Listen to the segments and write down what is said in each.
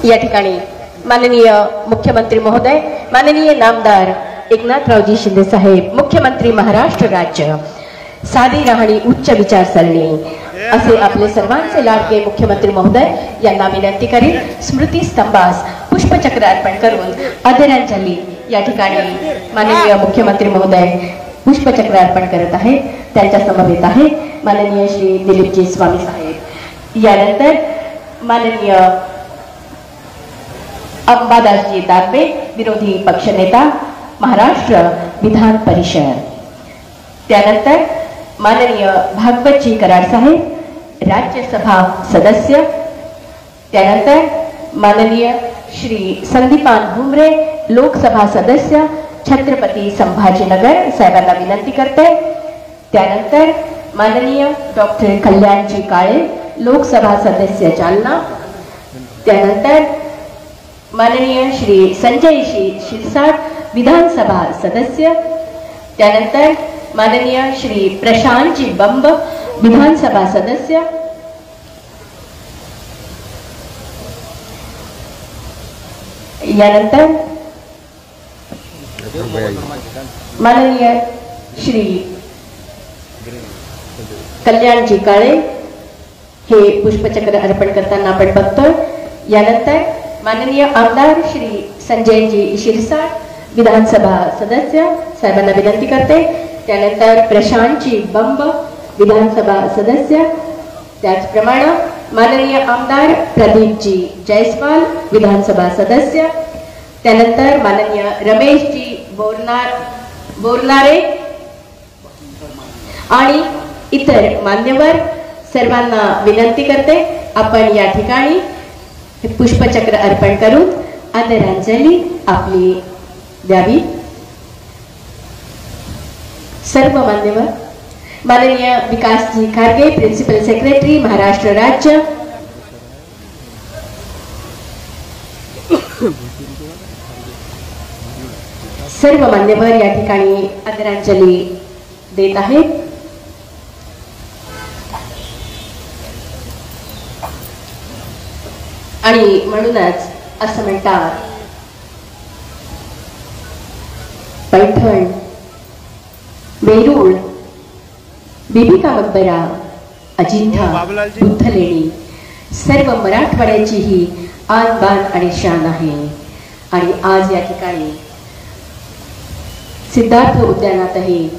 या ठिकाणी माननीय मुख्यमंत्री महोदय, माननीय नामदार एकनाथरावजी शिंदे साहेब, मुख्यमंत्री महाराष्ट्र राज्य, साधी राहणी उच्च विचारसरणी असे आपले सर्वांचे लाडके मुख्यमंत्री महोदय यांना विनंती करील स्मृती स्तंभास पुष्पचक्र अर्पण करून आदरांजली या ठिकाणी माननीय मुख्यमंत्री महोदय पुष्पचक्र अर्पण करत आहेत. त्यांच्या समवेत आहे माननीय श्री दिलीपजी स्वामी साहेब. यानंतर माननीय अंबादासजी दानवे, विरोधी पक्षनेता, महाराष्ट्र विधान परिषद. त्यानंतर माननीय भागवतजी कराड साहेब, राज्यसभा सदस्य. त्यानंतर माननीय श्री संदीपान भुमरे, लोकसभा सदस्य, छत्रपती संभाजीनगर साहेबांना विनंती करते. त्यानंतर माननीय डॉक्टर कल्याणजी काळे, लोकसभा सदस्य जालना. त्यानंतर माननीय श्री संजयजी शिरसाट, विधानसभा सदस्य. त्यानंतर माननीय श्री प्रशांतजी बंब, विधानसभा सदस्य. यानंतर माननीय श्री कल्याणजी काळे हे पुष्पचक्र अर्पण करताना आपण बघतो. यानंतर माननीय आमदार श्री संजयजी शिरसाट, विधानसभा सदस्य साहेबांना विनंती करते. त्यानंतर प्रशांतजी बंब, विधानसभा सदस्य. त्याचप्रमाणे माननीय आमदार प्रदीपजी जयस्वाल, विधानसभा सदस्य. त्यानंतर माननीय रमेशजी बोरनारे आणि इतर मान्यवर सर्वांना विनंती करते आपण या ठिकाणी पुष्पचक्र अर्पण करून आदरांजली आपली द्यावी. सर्व मान्यवर, माननीय विकासजी खारगे, प्रिन्सिपल सेक्रेटरी, महाराष्ट्र राज्य. सर्व मान्यवर या ठिकाणी आदरांजली देत आहेत. आणि म्हणूनच असं म्हणतात, पैठण, वेरूळ, बीबी का मकबरा, अजिंठा, बुद्धलेणी सर्व मराठवाड्याची ही आन बान आणि शान आहे. आणि आज या ठिकाणी सिद्धार्थ उद्यानातही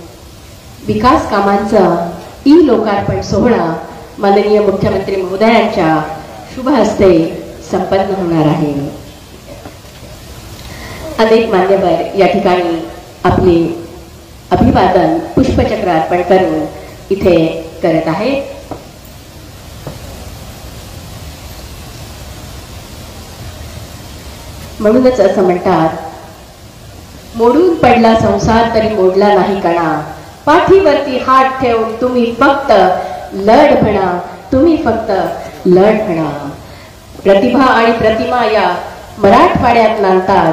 विकास कामांचा लोकार्पण सोहळा माननीय मुख्यमंत्री महोदयांच्या शुभ हस्ते संपन्न होणार आहे. अनेक मान्यवर या ठिकाणी आपले अभिवादन पुष्पचक्र अर्पण करून इथे करत आहेत. म्हणूनच असं म्हणतात, मोडून पडला संसार तरी मोडला नाही कणा, पाठीवरती हात ठेवून तुम्ही फक्त लढ म्हणा, तुम्ही फक्त लढ म्हणा. प्रतिभा आणि प्रतिमा या मराठवाड्यात नांदतात,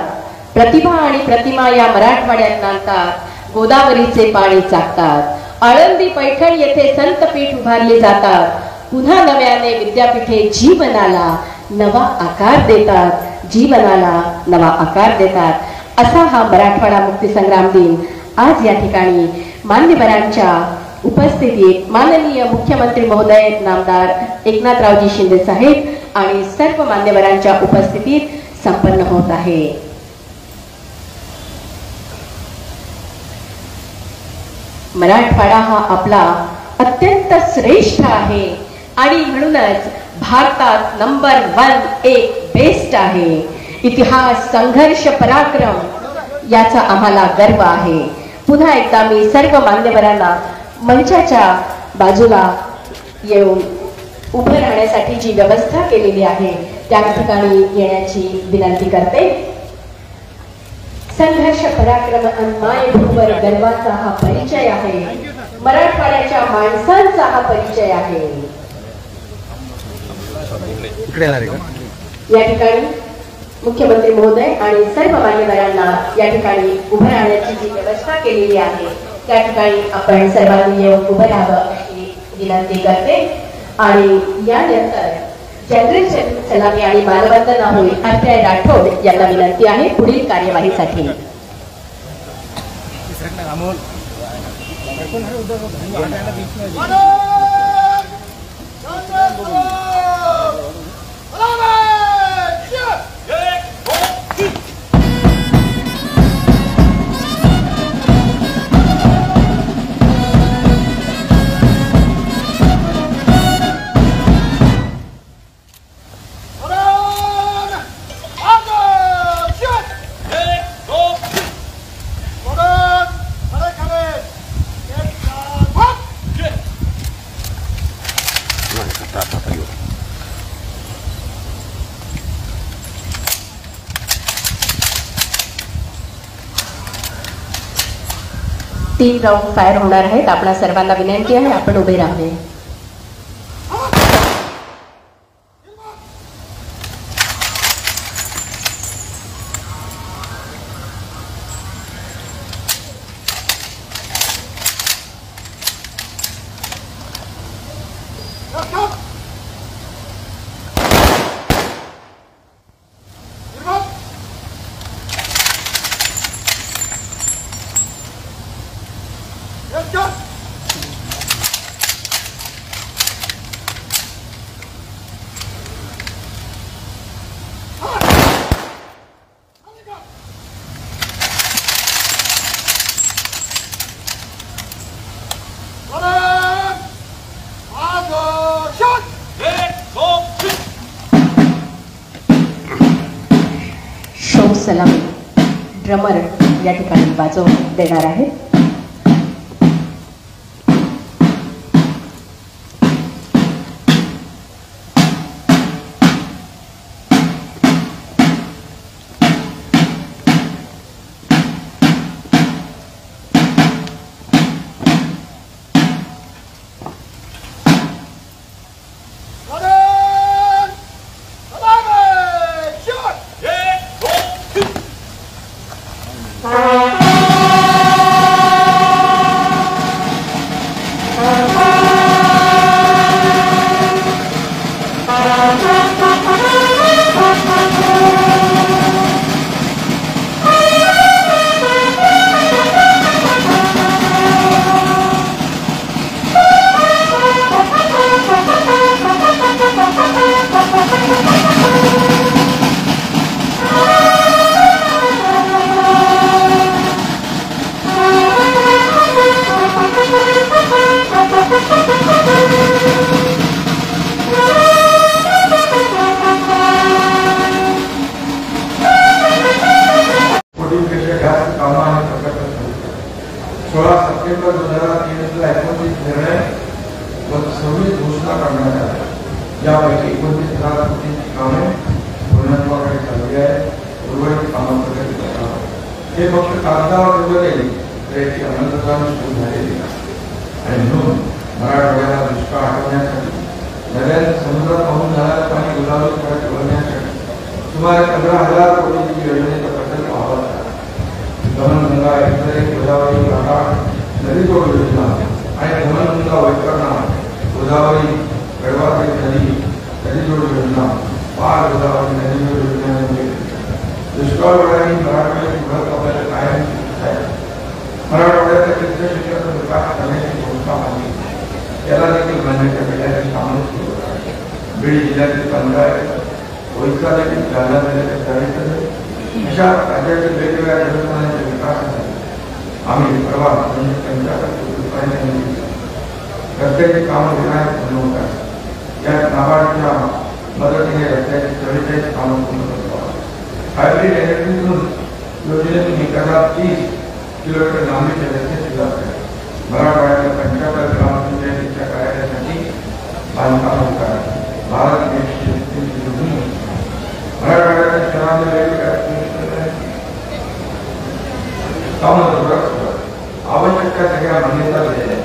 प्रतिभा आणि प्रतिमा या मराठवाड्यात नांदतात. गोदावरीचे पाणी चाकतात, आळंदी पैठण येथे संतपीठ उभारले जातात. पुन्हा नव्याने विद्यापीठे जीवनाला नवा आकार देतात, जीवनाला नवा आकार देतात. असा हा मराठवाडा मुक्ती संग्राम दिन आज या ठिकाणी मान्यवरांच्या उपस्थितीत माननीय मुख्यमंत्री महोदय नामदार एकनाथरावजी शिंदे साहेब आणि सर्व मान्यवरांच्या उपस्थितीत संपन्न होत आहे. मराठवाडा हा आपला अत्यंत श्रेष्ठ आहे आणि म्हणूनच भारतात नंबर 1 एक बेस्ट आहे. इतिहास, संघर्ष, पराक्रम याचा आम्हाला गर्व आहे. पुन्हा एकदा मी सर्व मान्यवरांना मंचाच्या बाजूला येऊन उभं राहण्यासाठी जी व्यवस्था केलेली आहे त्या ठिकाणी येण्याची विनंती करते. संघर्ष, पराक्रम आणि मायभूमीवर गर्वाचा हा परिचय आहे. मराठवाड्याच्या माणसांचा हा परिचय आहे. या ठिकाणी मुख्यमंत्री महोदय आणि सर्व मान्यवरांना या ठिकाणी उभं राहण्याची जी व्यवस्था केलेली आहे त्या ठिकाणी आपण सर्वांनी येऊन उभं राहावं अशी विनंती करते. आणि यानंतर जनरल सलामी आणि मानवंदना होईल अर्चय राठोड यांना विनंती आहे पुढील कार्यवाहीसाठी. तीन राऊंड फायर होणार आहेत. आपणा सर्वांना विनंती आहे आपण उभे राहावे. सलामी ड्रमर या ठिकाणी वाजवून देणार आहे. यापैकी 29,000 कोटींची कामे पूर्णत्वाकडे चालली आहे. उर्वरित कामं प्रगती करणार. हे फक्त कागदावर उरलेली तर याची अंमलबजावणी सुरू झालेली आहे. आणि म्हणून मराठवाड्याला दुष्काळ हटवण्यासाठी नद्यांचं समुद्रात वाहून जाणारं पाणी गोदावरीकडे ठेवण्यासाठी सुमारे 15,000 कोटींची योजनेचा प्रकल्प आवडत आहे. दमनगंगा एक्सप्रेस, गोदावरी घाट नदी जोड योजना आणि दमनगंगा वैतरणा, गोदावरी गडवारी नदी जोड योजना, पार गोदावरी नदी जोड योजनेमध्ये दुष्काळ वेळाने मराठवाड्याची ओळख आपल्याला कायम आहे. मराठवाड्याचा तीर्थक्षेत्राचा विकास करण्याची घोषणा मांडली. त्याला देखील मान्यता मिळाल्याची कामं सुरू आहे. बीड जिल्ह्यातील 15, ओरिसा देखील जालना जिल्ह्यातील 40 अशा राज्यातील वेगवेगळ्या देवस्थानांच्या विकासासाठी आम्ही परवा म्हणजे 75 रुपयांच्या निधीचा रस्त्याची कामं विनायक बनवत आहे. या नाबार्डच्या मदतीने रस्त्याची 44 कामं पूर्ण करतो. हायब्रिड एनर्जीतून योजनेतून विकासात 30 किलोमीटर लांबीचे रस्ते सुरू आहे. मराठवाड्याच्या 75 ग्रामपंचायतीच्या कार्यालयासाठी बांधकाम होत आहे. भारत देशाची जोडणी मराठवाड्याच्या शहरांमध्ये वेगवेगळ्या कामं आवश्यक त्या सगळ्या मान्यता दिलेल्या आहेत.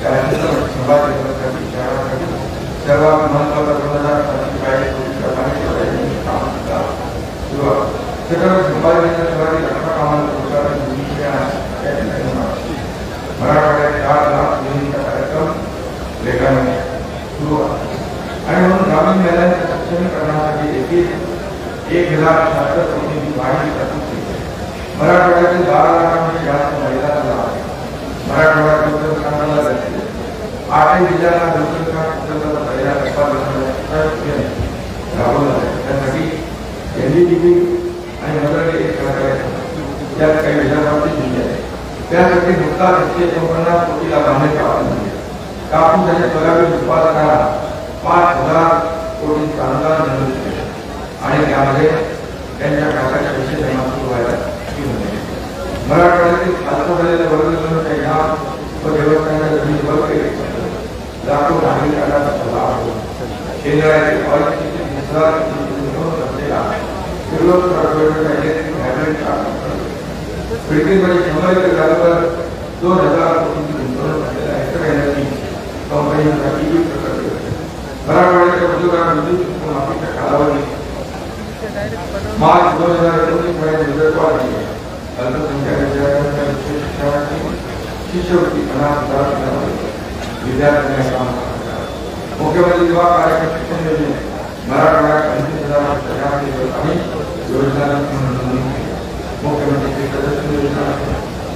त्यानंतर सभाक्षेत्रासाठी शहरासाठी सर्वात महत्वाचा 2045 सकल संपादनाच्या शहरातील 18 कामांचा मराठवाड्यात 4 लाख योजनेचा कार्यक्रम वेगाने सुरू आहे. आणि म्हणून ग्रामीण महिलांच्या सक्षमीकरणासाठी देखील 1,00,000 शासकीय कोटींची वाढ करण्यात येते. मराठवाड्यातील 12 लाखांपेक्षा जास्त महिलांना मराठवाड्यात उत्तराखंडला जाते. 8 जिल्ह्यांना उत्तराखंडला पहिल्या टप्पा राबवला आहे. त्यासाठी NDDB आणि मनरेगा एक सहकार्य त्यात काही विधानसभा जिल्हे आहेत. त्यासाठी नुकताच 149 कोटीला मान्यता मिळाली. कापूस आणि सोयाबीन उत्पादकांना 5,000 कोटींचा अनुदान मंजूर केले आणि त्यामध्ये त्यांच्या खात्याच्या पैसे जमा सुरू व्हायला सुरू झाले. मराठवाड्यातील खालचा झालेल्या वर्गजणांच्या इनाम व देवस्थानाच्या जमीन वर्ग केले. लाखो नागरिकांना लाभ होतो. केंद्रातील ऑइलचे 20,000 असलेला किर्लोस्कर इलेक्ट्रिक हायब्रिडचा खिडकीमध्ये 100 जागेवर 2,000 कोटींची गुंतवणूक असलेल्या एक्टर एनर्जी कंपनीसाठी मराठवाड्याच्या उद्योगांना विद्युत माफीच्या कालावधीत मार्च 2019 पर्यंत मुदतवाढ केली. अल्पसंख्याक विद्यार्थ्यांच्या उच्च शिक्षणाची शिष्यवृत्ती 50,000 विद्यार्थ्यांना काम करतात. मुख्यमंत्री युवा कार्यक्रम शिक्षण योजनेत मराठवाड्यात 25,000 आणि योजनांची नोंदणी केली. मुख्यमंत्री सदस्य योजना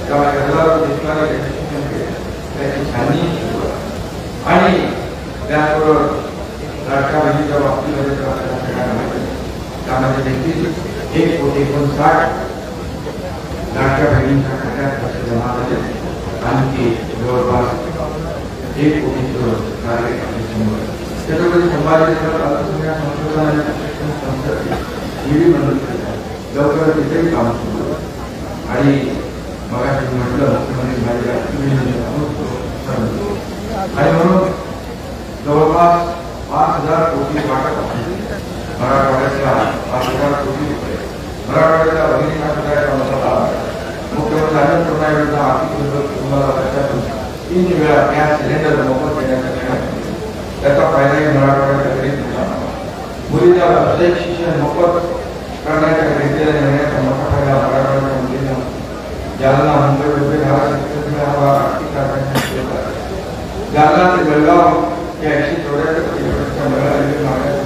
त्यामुळे हजारो देशभरात शिक्षण केले. त्याची छाननी आणि त्याचबरोबर लाडक्या बहिणीच्या बाबतीमध्ये त्यामध्ये देखील 1,59,00,000 लाडक्या बहिणींच्या खात्यात पैसे जमा झाले. आणखी जवळपास 1 कोटीचं कार्य त्याच्यामध्ये संभाजीनगर अल्पसंख्याक संशोधन आणि प्रशिक्षण संस्थेची मदत करतात. लवकर तिथेही काम सुरू आणि मगाशी म्हटलं मुख्यमंत्री आणि म्हणून जवळपास 5,000 कोटी वाटप मराठवाड्यातल्या 5,000 कोटी रुपये मराठवाड्याच्या भगिनींना सुधारायचा मसाला मुख्यमंत्री अन्नपूर्णा योजना आर्थिक कुटुंबाला वर्षातून 3 वेळा गॅस सिलेंडर मोफत देण्याचा निर्णय. त्याचा फायदाही मराठवाड्याच्या गरीब लोकांना. मुलींना व्यावसायिक शिक्षण मोफत करण्याच्या घेतलेल्या निर्णयाचा मोठा फायदा मराठवाड्याच्या मुलींना जालना मुंबई वगैरे आर्थिक कारखान्यांना जालना ते बेळगाव या 174 किलोमीटरच्या महिला रेल्वे मार्गात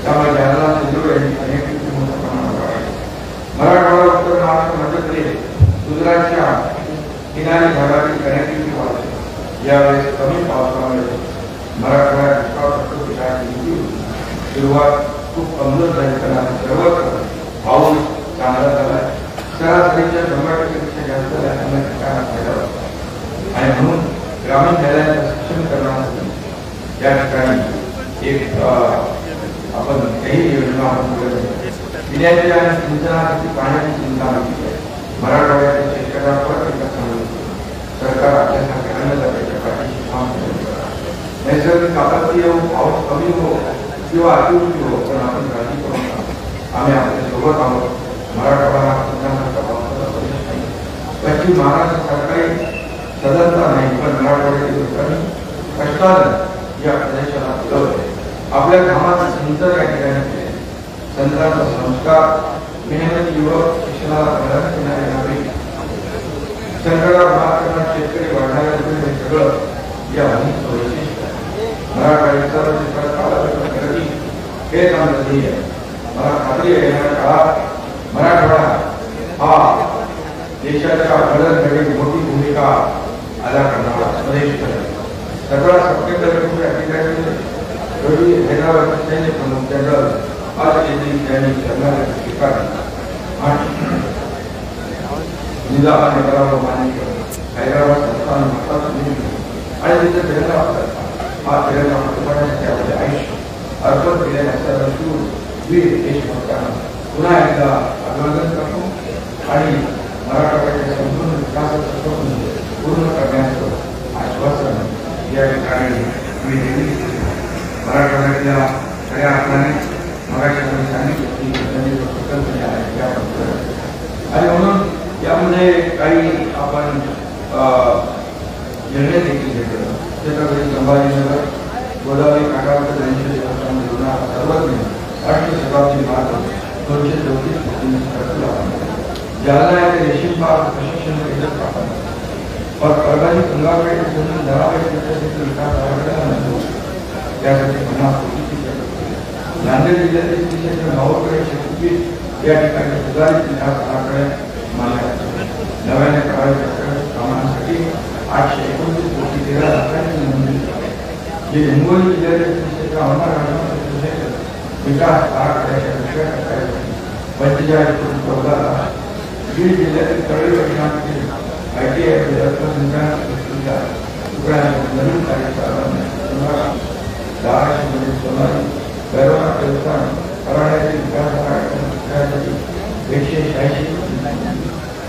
त्यामुळे जालना सिंधुदुर्ग यांची कनेक्टिव्हिटी मोठ्या प्रमाणावर आहे. मराठवाडा उत्तर महाराष्ट्र मध्य प्रदेश गुजरातच्या किनारी भागातील कनेक्टिव्हिटी वाढते. यावेळेस कमी पावसामुळे मराठवाड्यात दुष्काळ सुरुवात खूप कमजोर झाली. सर्वत्र पाऊस चांगला झाला. सरासरीच्या 100% जास्त ठिकाणा फायदा होता आणि म्हणून ग्रामीण महिलांच्या सक्षमीकरणासाठी या ठिकाणी एक आपण काही योजना पिण्याच्या आणि सिंचनासाठी पाण्याची चिंता नव्हती. मराठवाड्याच्या शेतकऱ्यांना परत एकदा सांगितलं सरकार आपल्यासाठी अन्नदात्याच्या पाठीशी ठाम नैसर्गिक आपत्ती येऊ, पाऊस कमी हो किंवा अतिवृष्टी हो, पण आपण काळजी करू नका. आम्ही आपल्या सोबत आहोत. मराठवाडा पश्चिम महाराष्ट्र सरकारी सदनता नाही, पण मराठवाड्यातील लोकांनी कष्टानं या प्रदेशाला फुलवले. आपल्या कामाचं सिंचन या ठिकाणी केले. संतांचा संस्कार, मेहनती युवक, शिक्षणाला प्राधान्य देणारे नागरिक, संकटावर मात करणारे शेतकरी, वाढणाऱ्या हे सगळं या भूमीचं वैशिष्ट्य आहे. मराठवाड्याचा प्रगती हेच आमचं ध्येय आहे. मला खात्री आहे येणाऱ्या काळात मराठवाडा हा देशाच्या घडणघडीत मोठी भूमिका अदा करणारा प्रदेश ठरेल. 17 सप्टेंबर रोजी या ठिकाणी हैदराबादचे सैन्य प्रमुख जनरल यांनी शरणागती स्वीकारली आणि निजामाने करावं मान्य केलं. हैदराबाद संस्थान भारतात आणि तिथे तिरंगा हा तिरंगा फडकवण्यासाठी आपले आयुष्य अर्पण केलेल्या सर्व शूर वीर देशभक्तांना पुन्हा एकदा अभिवादन करतो आणि मराठवाड्याच्या संपूर्ण विकासाचं स्वप्न पूर्ण करण्याचं आश्वासन या ठिकाणी मी दिले. मराठवाड्यातल्या खऱ्या अर्थाने मराठी सांगितलं की संकल्पना आहे त्याबद्दल आणि म्हणून यामध्ये काही आपण निर्णय देखील घेतला. छत्रपती संभाजीनगर गोदावरी काठावर 80 वर्षांमध्ये होणारा सर्वज्ञ राष्ट्रीय शताब्दी मार्ग 234 कोटींचा जालना येथे रेशीम पार्क प्रशिक्षण केंद्र स्थापन और परभणी गंगापेठ धरापेठ विकास त्यासाठी 50 कोटीची नांदेड जिल्ह्यातील 396 या ठिकाणी सुधारित विकास आराखडे मानले नव्याने करायच्या कामांसाठी 829 कोटी 13 लाखांची मंजुरी जे हिंगोली जिल्ह्यातील विकास आराखड्याच्या दुसऱ्या टप्प्यासाठी 45.14 लाख बीड जिल्ह्यातील तळेगाव ITI तंत्रज्ञान नवीन कार्यक्रम धाराशिवमध्ये सोनारी गरवा देवस्थान कराड्यातील विकास आराखड्यासाठी 186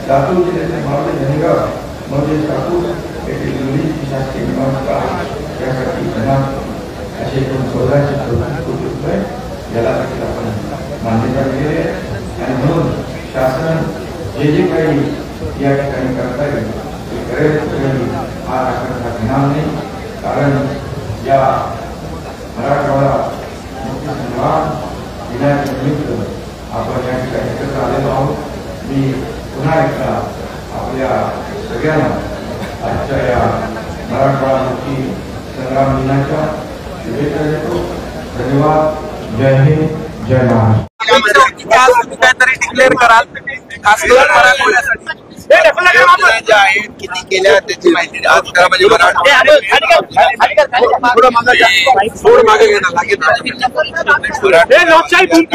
लातूर जिल्ह्यातील मावळे धनेगाव मध्ये साकूर येथील मुलींची शासकीय निवासस्थळ यासाठी असे एकूण 1434 कोटी रुपये याला देखील आपण मान्यता दिलेली आहे आणि म्हणून शासन जे काही या ठिकाणी करता येईल ते करेल हा आराखडा घेणार नाही कारण या मराठवाडा मुक्ती संग्राम दिनाच्या निमित्त आपण या ठिकाणी एकत्र आलेलो आहोत मी पुन्हा एकदा आपल्या सगळ्यांना आजच्या या मराठवाडा मुक्ती संग्राम दिनाच्या शुभेच्छा देतो धन्यवाद जय हिंद जय महाराष्ट्र काहीतरी डिक्लेअर कराल खास करून मराठवाड्यासाठी ज्या आहेत किती केल्या त्याची माहिती आज करा म्हणजे थोडं मागे घेणार लागेल लोकशाही देतो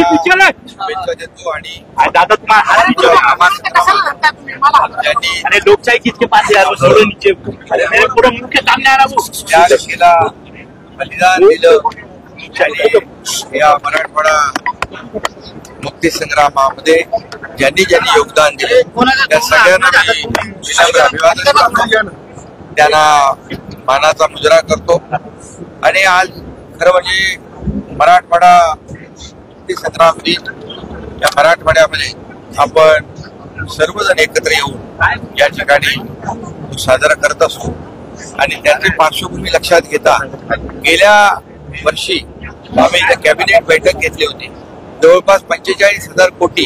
आणि लोकशाही कितके पास पुढे मुख्य सामने आ रहा केला बलिदान दिलं या मराठवाडा मुक्ती संग्रामामध्ये ज्यांनी योगदान दिले त्या सगळ्यांना मी विनम्र अभिवादन करतो त्यांना मानाचा मुजरा करतो आणि आज खरं म्हणजे मराठवाडा मुक्ती संग्राम दिन या मराठवाड्यामध्ये आपण सर्वजण एकत्र येऊन या ठिकाणी साजरा करत असतो आणि त्याची पार्श्वभूमी लक्षात घेता गेल्या वर्षी आम्ही इथे कॅबिनेट बैठक घेतली होती जवळपास 45,000 कोटी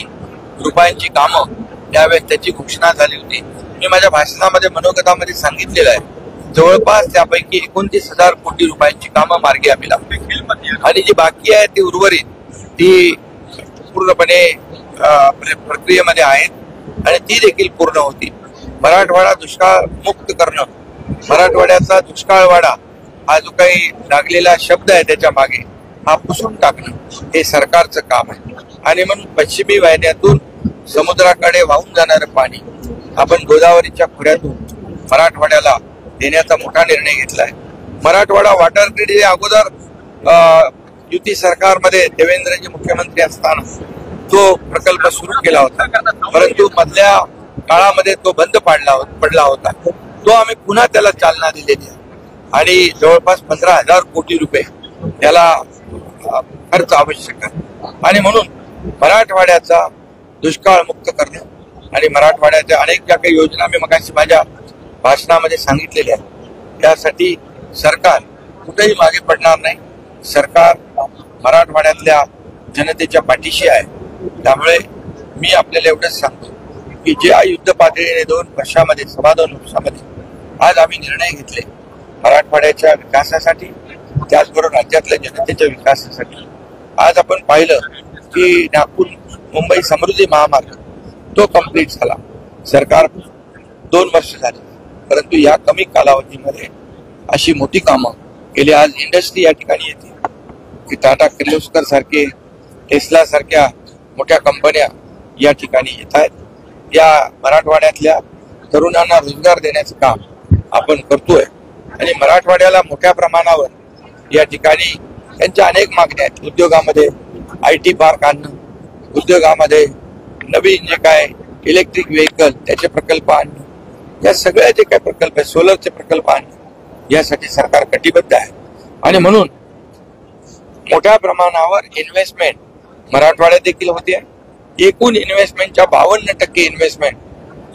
रुपयांची कामं त्यावेळेस त्याची घोषणा झाली होती मी माझ्या भाषणामध्ये मनोगतामध्ये सांगितलेलं आहे जवळपास त्यापैकी 29,000 कोटी रुपयांची कामं मार्गी आम्ही लावली आणि जी बाकी आहे ती उर्वरित ती पूर्णपणे प्रक्रियेमध्ये आहेत आणि ती देखील पूर्ण होती मराठवाडा दुष्काळ मुक्त करणं मराठवाड्याचा दुष्काळवाडा हा जो काही लागलेला शब्द आहे त्याच्या मागे हा पुसून टाकणं हे सरकारचं काम आहे आणि म्हणून पश्चिमी वाहिन्यातून समुद्राकडे वाहून जाणारं पाणी आपण गोदावरीच्या खोऱ्यातून मराठवाड्याला देण्याचा मोठा निर्णय घेतलाय मराठवाडा वॉटर ग्रीड हे अगोदर युती सरकारमध्ये देवेंद्रजी मुख्यमंत्री असताना तो प्रकल्प सुरू केला होता परंतु मधल्या काळामध्ये तो बंद पडला होता तो आम्ही पुन्हा त्याला चालना दिलेली आहे आणि जवळपास 15,000 कोटी रुपये त्याला खर्च आवश्यक आहे आणि म्हणून मराठवाड्याचा दुष्काळ मुक्त करणं आणि मराठवाड्याच्या अनेक ज्या काही योजना मी मगाशी माझ्या भाषणामध्ये सांगितलेल्या आहेत त्यासाठी सरकार कुठेही मागे पडणार नाही सरकार मराठवाड्यातल्या जनतेच्या पाठीशी आहे त्यामुळे मी आपल्याला एवढंच सांगतो की ज्या युद्ध पातळीने 2 वर्षामध्ये 2.25 वर्षामध्ये आज आम्ही निर्णय घेतले मराठवाड्याच्या विकासासाठी त्याचबरोबर राज्यातल्या जनतेच्या विकासासाठी आज आपण पाहिलं की नागपूर मुंबई समृद्धी महामार्ग तो कंप्लीट झाला सरकार 2 वर्ष झाली परंतु या कमी कालावधीमध्ये अशी मोठी कामं केली आज इंडस्ट्री या ठिकाणी येते की टाटा किर्लोस्कर सारखे टेस्ला सारख्या मोठ्या कंपन्या या ठिकाणी येत आहेत या मराठवाड्यातल्या तरुणांना रोजगार देण्याचं काम आपण करतोय आणि मराठवाड्याला मोठ्या प्रमाणावर या ठिकाणी त्यांच्या अनेक मागण्या आहेत उद्योगामध्ये IT पार्क आणणं उद्योगामध्ये नवीन जे काय इलेक्ट्रिक व्हेकल त्याचे प्रकल्प आणणं या सगळ्या जे काय प्रकल्प आहेत सोलरचे प्रकल्प आणणं यासाठी सरकार कटिबद्ध आहे आणि म्हणून मोठ्या प्रमाणावर इन्व्हेस्टमेंट मराठवाड्यात देखील होते एकूण इन्व्हेस्टमेंटच्या 52% इन्व्हेस्टमेंट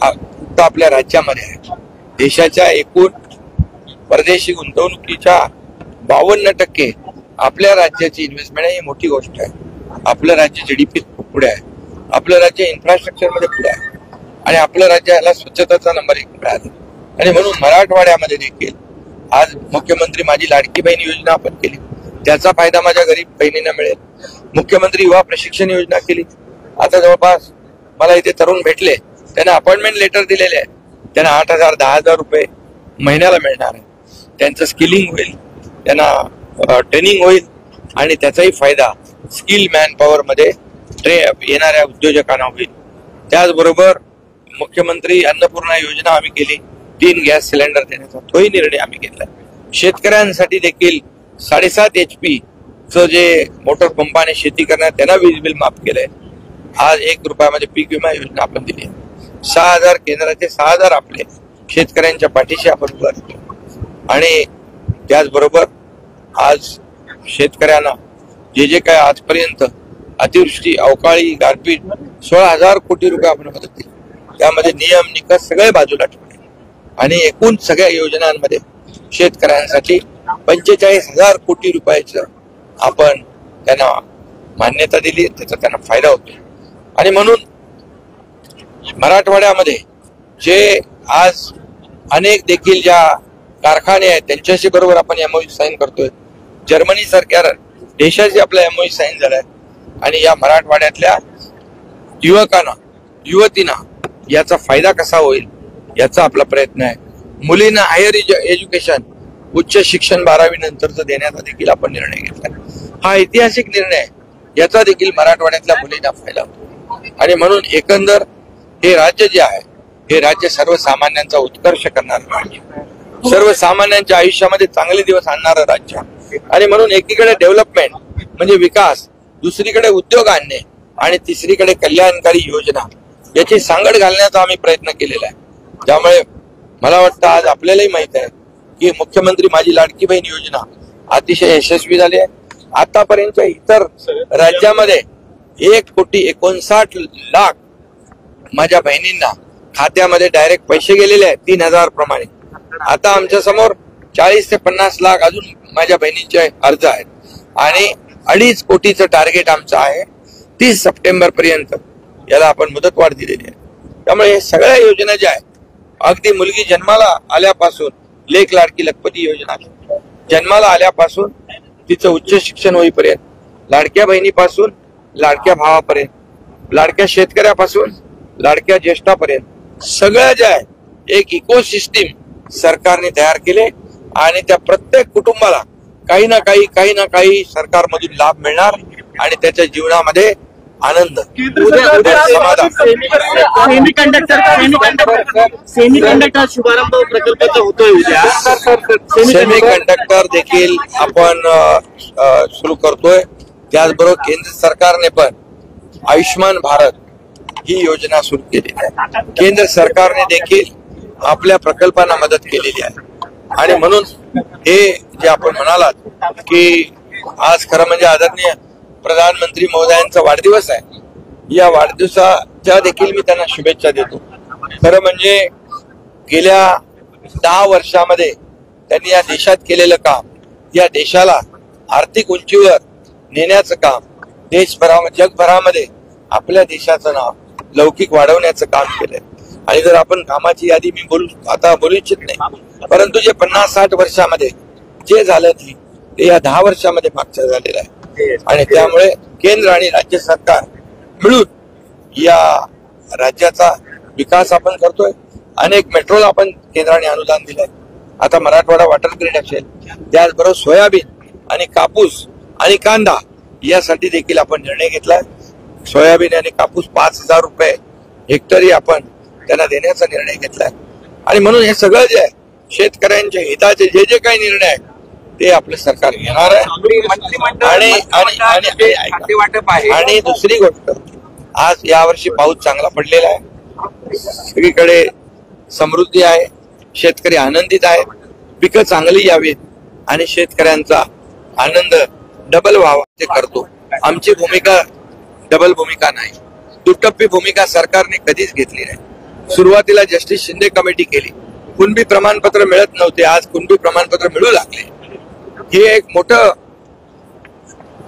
फक्त आपल्या राज्यामध्ये आहे देशाच्या एकूण परदेशी गुंतवणुकीच्या 52% आपल्या राज्याची इन्व्हेस्टमेंट ही मोठी गोष्ट आहे आपलं राज्य GDP पुढे आहे आपलं राज्य इन्फ्रास्ट्रक्चर मध्ये पुढे आहे आणि आपलं राज्य याला स्वच्छतेचा नंबर 1 मिळाला आणि म्हणून मराठवाड्यामध्ये देखील आज मुख्यमंत्री माझी लाडकी बहीण योजना आपण केली त्याचा फायदा माझ्या गरीब बहिणींना मिळेल मुख्यमंत्री युवा प्रशिक्षण योजना केली. आता जवळपास मला इथे तरुण भेटले, त्यांना अपॉइंटमेंट लेटर दिलेले आहे. त्यांना 8,000 10,000 रुपये महिन्याला मिळणार आहे. त्यांचं स्किलिंग होईल, त्यांना ट्रेनिंग होईल आणि त्याचाही फायदा स्किल मॅन पॉवर मध्ये येणाऱ्या उद्योजकांना होईल. त्याचबरोबर मुख्यमंत्री अन्नपूर्णा योजना आम्ही केली, 3 गॅस सिलेंडर देण्याचा तोही निर्णय आम्ही घेतला. शेतकऱ्यांसाठी देखील 7.5 HP चं जे मोटर पंपाने शेती करणार त्यांना वीज बिल माफ केलंय. आज 1 रुपयामध्ये पीक विमा योजना आपण दिली. 6,000 केंद्राचे 6,000 आपले शेतकऱ्यांच्या पाठीशी आपण उभं राहतो. आणि त्याचबरोबर आज शेतकऱ्यांना जे काय आजपर्यंत अतिवृष्टी, अवकाळी, गारपीट 16,000 कोटी रुपये आपण मदत दिली. त्यामध्ये नियम निकष सगळे बाजूला ठेवले आणि एकूण सगळ्या योजनांमध्ये शेतकऱ्यांसाठी 45,000 कोटी रुपयाचं आपण त्यांना मान्यता दिली. त्याचा त्यांना फायदा होतो. आणि म्हणून मराठवाड्यामध्ये जे आज अनेक देखील ज्या कारखाने आहेत त्यांच्याशी बरोबर आपण MOU साईन करतोय. जर्मनी सारख्या देशाशी आपला MOU साईन झालाय आणि या मराठवाड्यातल्या युवकांना, युवतींना याचा फायदा कसा होईल याचा आपला प्रयत्न आहे. मुलींना हायर एज्युकेशन, उच्च शिक्षण 12वी नंतरचं देण्याचा देखील आपण निर्णय घेतला. हा ऐतिहासिक निर्णय आहे. याचा देखील मराठवाड्यातल्या मुलींना फायदा होतो. आणि म्हणून एकंदर हे राज्य जे आहे हे राज्य सर्वसामान्यांचा उत्कर्ष करणारं राज्य, सर्वसामान्यांच्या आयुष्यामध्ये चांगले दिवस आणणारं राज्य. आणि म्हणून एकीकडे डेव्हलपमेंट म्हणजे विकास, दुसरीकडे उद्योग आणणे आणि तिसरीकडे कल्याणकारी योजना याची सांगड घालण्याचा आम्ही प्रयत्न केलेला आहे. त्यामुळे मला वाटतं आज आपल्यालाही माहित आहे की मुख्यमंत्री माझी लाडकी बहीण योजना अतिशय यशस्वी झाली आहे. आतापर्यंत इतर राज्यामध्ये 1,59,00,000 माझ्या बहिणींना खात्यामध्ये डायरेक्ट पैसे गेलेले आहेत 3,000 प्रमाणे. आता आमच्या समोर 40 ते 50 लाख अजून माझ्या बहिणींचे अर्ज आहेत आणि 2.5 कोटीचं टार्गेट आमचं आहे. 30 सप्टेंबर पर्यंत याला आपण मुदतवाढ दिलेली आहे. त्यामुळे हे सगळ्या योजना ज्या आहेत, अगदी मुलगी जन्माला आल्यापासून लेक लाडकी लखपती योजना, जन्माला आल्यापासून तिचं उच्च शिक्षण होईपर्यंत, लाडक्या बहिणीपासून लाडक्या भावापर्यंत, लाडक्या शेतकऱ्यापासून लाडक्या ज्येष्ठापर्यंत सगळ्या ज्या आहे एक इकोसिस्टीम सरकारने तयार केले आणि त्या प्रत्येक कुटुंबाला काही ना काही सरकारमधून लाभ मिळणार आणि त्याच्या जीवनामध्ये आनंद, समाधान. सेमीकंडक्टर शुभारंभ प्रकल्पाचा होतोय उद्या. सेमीकंडक्टर देखील आपण सुरू करतोय. त्याचबरोबर केंद्र सरकारने पण आयुष्मान भारत ही योजना सुरू केली आहे. केंद्र सरकारने देखील आपल्या प्रकल्पांना मदत केलेली आहे. आणि म्हणून हे जे आपण म्हणालात की आज खरं म्हणजे आदरणीय प्रधानमंत्री महोदयांचा वाढदिवस आहे. या वाढदिवसाच्या देखील मी त्यांना शुभेच्छा देतो. खरं म्हणजे गेल्या 10 वर्षामध्ये त्यांनी या देशात केलेलं काम, या देशाला आर्थिक उंचीवर नेण्याचं काम, जगभरामध्ये आपल्या देशाचं नाव लौकिक वाढवण्याचं काम केलंय. आणि जर आपण कामाची यादी मी आता बोलू इच्छित नाही, परंतु जे 50-60 वर्षामध्ये जे झालं ते या 10 वर्षामध्ये मागच्या झालेलं आहे. आणि त्यामुळे केंद्र आणि राज्य सरकार मिळून या राज्याचा विकास आपण करतोय. अनेक मेट्रोला आपण केंद्राने अनुदान दिलंय. आता मराठवाडा वॉटर ग्रीड असेल, त्याचबरोबर सोयाबीन आणि कापूस आणि कांदा यासाठी देखील आपण निर्णय घेतलाय. सोयाबीन आणि कापूस 5,000 रुपये हेक्टरी आपण त्यांना देण्याचा निर्णय घेतलाय. आणि म्हणून हे सगळं जे आहे शेतकऱ्यांच्या हिताचे जे काही निर्णय आहेत ते आपलं सरकार घेणार आहे. आणि दुसरी गोष्ट, आज यावर्षी पाऊस चांगला पडलेला आहे, सगळीकडे समृद्धी आहे, शेतकरी आनंदित आहेत, पिकं चांगली यावीत आणि शेतकऱ्यांचा आनंद डबल व्हावा ते करतो. आमची भूमिका डबल भूमिका नाही, दुटप्पी भूमिका सरकारने कधीच घेतली नाही. सुरुवातीला जस्टिस शिंदे कमिटी केली, कुणबी प्रमाणपत्र मिळत नव्हते, आज कुणबी प्रमाणपत्र मिळू लागले. हे एक मोठं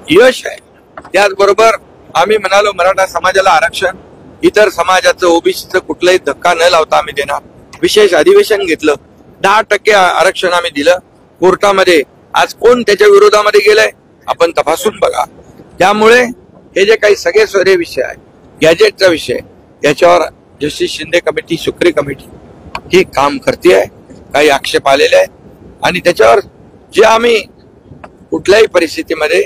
यश आहे. त्याचबरोबर आम्ही म्हणालो मराठा समाजाला आरक्षण, इतर समाजाचं ओबीसीचं कुठलाही धक्का न लावता आम्ही देणार. विशेष अधिवेशन घेतलं, 10% आरक्षण आम्ही दिलं. कोर्टामध्ये आज कोण त्याच्या विरोधामध्ये गेलंय आपण तपासून बघा. त्यामुळे हे जे काही सगळे सोयरे विषय आहे, गॅजेटचा विषय, याच्यावर justice Shinde committee, Sukre committee ही काम करते. काही आक्षेप आलेले आहेत आणि त्याच्यावर जे आम्ही कुठल्याही परिस्थितीमध्ये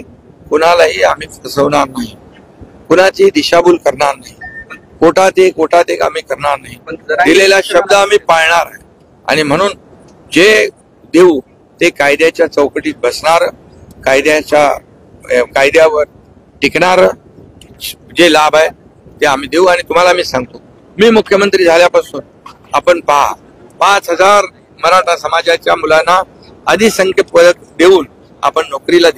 कुणालाही आम्ही फसवणार नाही, कुणाची दिशाभूल करणार नाही, कोटात एक आम्ही करणार नाही. दिलेला शब्द आम्ही पाळणार आहे आणि म्हणून जे देऊ ते कायद्याच्या चौकटीत बसणार, कायद्यावर टिकणार जे लाभ आहे ते आम्ही देऊ. आणि तुम्हाला मी सांगतो, मी मुख्यमंत्री झाल्यापासून आपण पहा 5,000 मराठा समाजाच्या मुलांना अधिसंख्य पदक देऊन आपण नोकरीला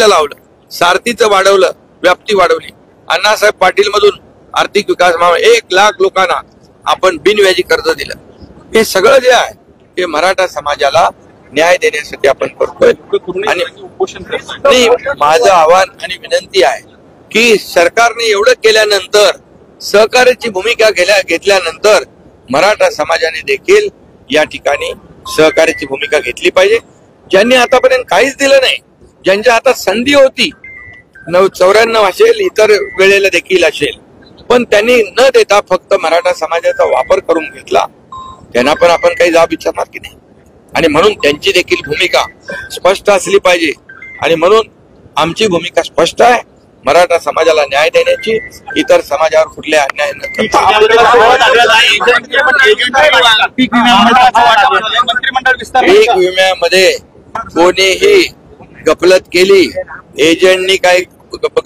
लावलं, सारथीचं वाढवलं, व्याप्ती वाढवली. अण्णासाहेब पाटील मधून आर्थिक विकास 1 लाख लोकांना आपण बिनव्याजी कर्ज दिलं. हे सगळं जे आहे ते मराठा समाजाला न्याय देण्यासाठी आपण करतोय. आणि माझं आव्हान आणि विनंती आहे की सरकारने एवढं केल्यानंतर, सहकार्याची भूमिका घेतल्यानंतर मराठा समाजाने देखील या ठिकाणी सहकार्याची भूमिका घेतली पाहिजे. ज्यांनी आतापर्यंत काहीच दिलं नाही, ज्यांच्या हातात संधी होती, 94 असेल, इतर वेळेला देखील असेल, पण त्यांनी न देता फक्त मराठा समाजाचा वापर करून घेतला, त्यांना पण आपण काही जाब विचारणार की नाही. आणि म्हणून त्यांची देखील भूमिका स्पष्ट असली पाहिजे. आणि म्हणून आमची भूमिका स्पष्ट आहे, मराठा समाजाला न्याय देण्याची, इतर समाजावर कुठले अन्याय न करता. पीक विम्यामध्ये कोणीही गफलत केली, एजंटनी काही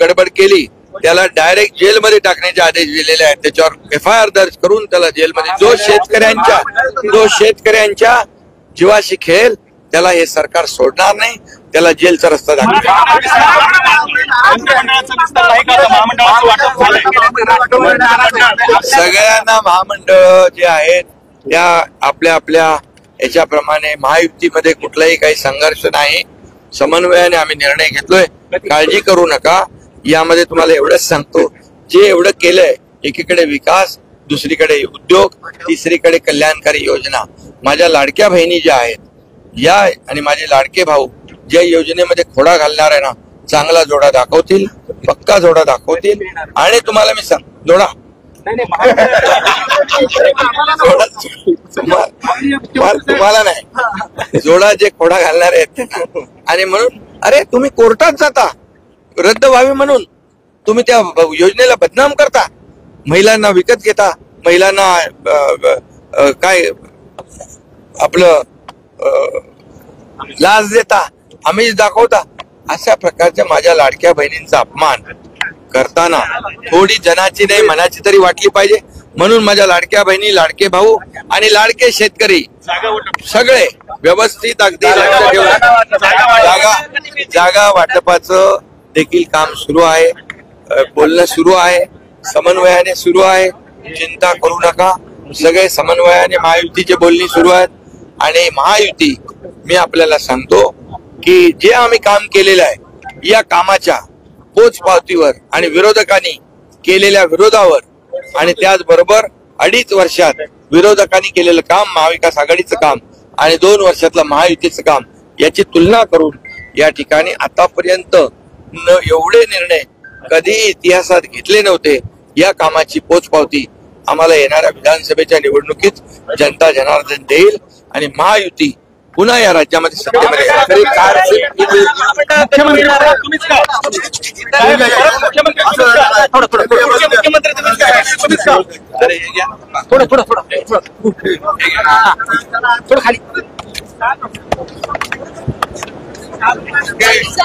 गडबड केली, त्याला डायरेक्ट जेलमध्ये टाकण्याचे आदेश दिलेले आहेत. त्याच्यावर FIR दर्ज करून त्याला जेलमध्ये, जो शेतकऱ्यांच्या जीवाशी खेळेल त्याला हे सरकार सोडणार नाही, त्याला जेलचा रस्ता दाखवेल. सगळ्यांना महामंडळ जे आहेत त्या आपल्या याच्याप्रमाणे, महायुतीमध्ये कुठलाही काही संघर्ष नाही, समन्वयाने आम्ही निर्णय घेतलोय. काळजी करू नका. यामध्ये तुम्हाला एवढंच सांगतो, जे एवढं केलंय, एकीकडे विकास, दुसरीकडे उद्योग, तिसरीकडे कल्याणकारी योजना, माझ्या लाडक्या बहिणी ज्या आहेत या आणि माझे लाडके भाऊ ज्या योजनेमध्ये खोडा घालणार आहे ना, चांगला जोडा दाखवतील, पक्का जोडा दाखवतील. आणि तुम्हाला मी सांग, जोडा तुम्हाला नाही, जोडा जे खोडा घालणार आहेत. आणि म्हणून अरे तुम्ही कोर्टात जाता रद्द व्हावी म्हणून, तुम्ही त्या योजनेला बदनाम करता, महिलांना विकत घेता, महिलांना काय आपलं लाच देता, आम्ही दाखवता. अशा प्रकारच्या माझ्या लाडक्या बहिणींचा अपमान करताना थोडी जनाची नाही मनाची तरी वाटली पाहिजे. म्हणून माझ्या लाडक्या बहिणी, लाडके भाऊ आणि लाडके शेतकरी सगळे व्यवस्थित अगदी लक्ष ठेवून जागा वाटपाचं देखील काम सुरू आहे, बोलणं सुरू आहे, समन्वयाने सुरू आहे. चिंता करू नका, सगळे समन्वयाने महायुतीचे बोलणी सुरू आहेत. आणि महायुती, मी आपल्याला सांगतो की जे आम्ही काम केलेलं आहे या कामाच्या पोचपावतीवर आणि विरोधकांनी केलेल्या विरोधावर, आणि त्याचबरोबर 2.5 वर्षात विरोधकांनी केलेलं काम, महाविकास आघाडीचं काम आणि 2 वर्षातलं महायुतीचं काम, याची तुलना करून या ठिकाणी आतापर्यंत एवढे निर्णय कधी इतिहासात घेतले नव्हते. या कामाची पोचपावती आम्हाला येणाऱ्या विधानसभेच्या निवडणुकीत जनता जनार्दन देईल आणि महायुती पुन्हा या राज्यामध्ये सत्तेमध्ये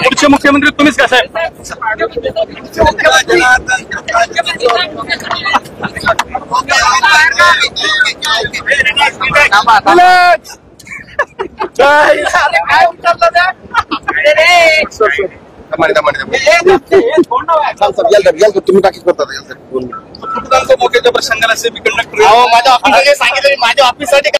पुढचे मुख्यमंत्री तुम्हीच का साहेब? तुम्ही टाकीच करता प्रसंगाला माझ्या ऑफिसमध्ये सांगितलं, माझ्या ऑफिससाठी